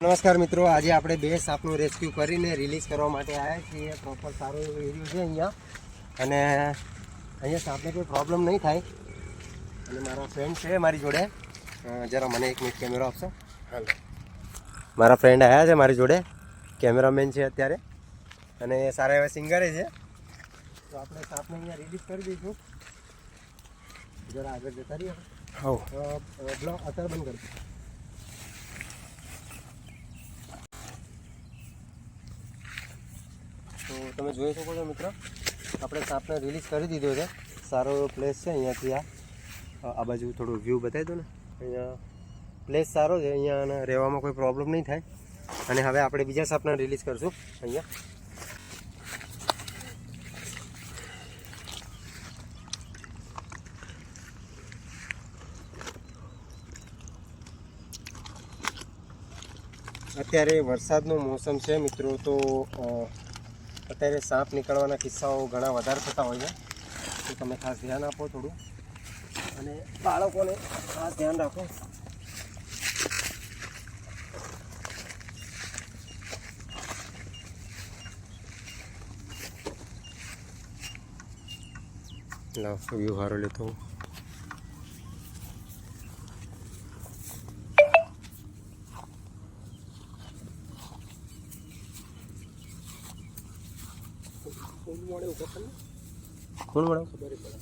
નમસ્કાર મિત્રો, આજે આપણે બે સાપનું રેસ્ક્યુ કરીને રિલીઝ કરવા માટે આવ્યા છીએ. પ્રોપર સારો એવો એરિયો છે અહીંયા, અને અહીંયા સાપને કોઈ પ્રોબ્લેમ નહીં થાય. અને મારા ફ્રેન્ડ છે મારી જોડે, જરા મને 1 મિનિટ કેમેરો આપશો. હાલો, મારા ફ્રેન્ડ આવ્યા છે મારી જોડે, કેમેરામેન છે અત્યારે, અને સારા એવા સિંગરે છે. તો આપણે સાપને અહીંયા રિલીઝ કરી દઈશું. જરા આગળ જતા રહીએ. હા, બ્લોક અત્યારે બંધ કરી. તો તમે જોઈ શકો છો મિત્રો, આપણે સાપને રિલીઝ કરી દીધો છે. સારો પ્લેસ છે. અહીંયાથી આ બાજુ થોડું વ્યૂ બતાવી દો ને. અહીંયા પ્લેસ સારો છે, અહીંયા રહેવામાં કોઈ પ્રોબ્લેમ નહીં થાય. અને હવે આપણે બીજા સાપને રિલીઝ કરશું અહીંયા. અત્યારે વરસાદનો મોસમ છે મિત્રો, તો અત્યારે સાપ નીકળવાના કિસ્સાઓ ઘણા વધારે થતા હોય છે. તો તમે ખાસ ધ્યાન આપો થોડું, અને બાળકોને ખાસ ધ્યાન રાખો. લાવ વ્યૂ સારો લેતો હું. કોણ મળે ખબર પડે.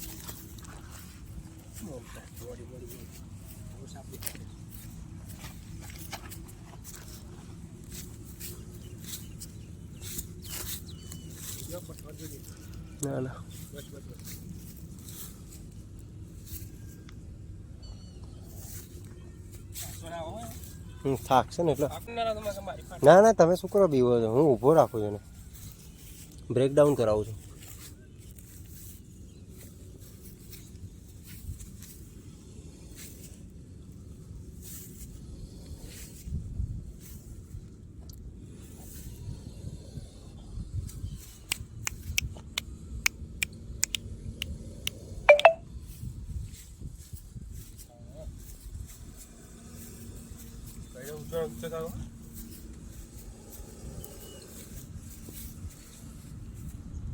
ના ના થાક છે ને એટલે. ના ના, તમે શું કરો બીવો છો? હું ઊભો રાખું છું ને, બ્રેકડાઉન કરાવું છું.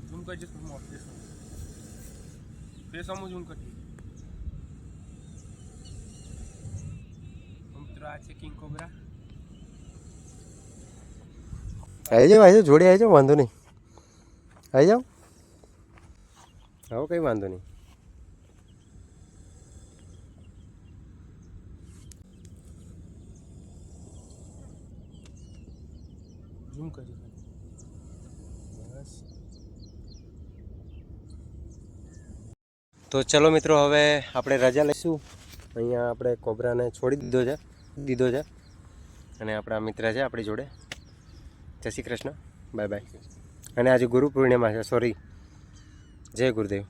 ઝૂમ કરજે, ફેસ આમ ઝૂમ કરજે. મિત્રો આ છે કિંગ કોબ્રા. આવી જાઓ જોડે આવી જાઓ, વાંધો નહીં. આવી જાઓ, આવો, કંઈ વાંધો નહીં. ઝૂમ કરજે બસ. તો ચલો મિત્રો, હવે આપણે રજા લઈશું. અહીંયા આપણે કોબરાને છોડી દીધો છે. અને આપણા મિત્ર છે આપણી જોડે. જય શ્રી કૃષ્ણ, બાય બાય. અને આજે ગુરુ પૂર્ણિમા છે, સોરી, જય ગુરુદેવ.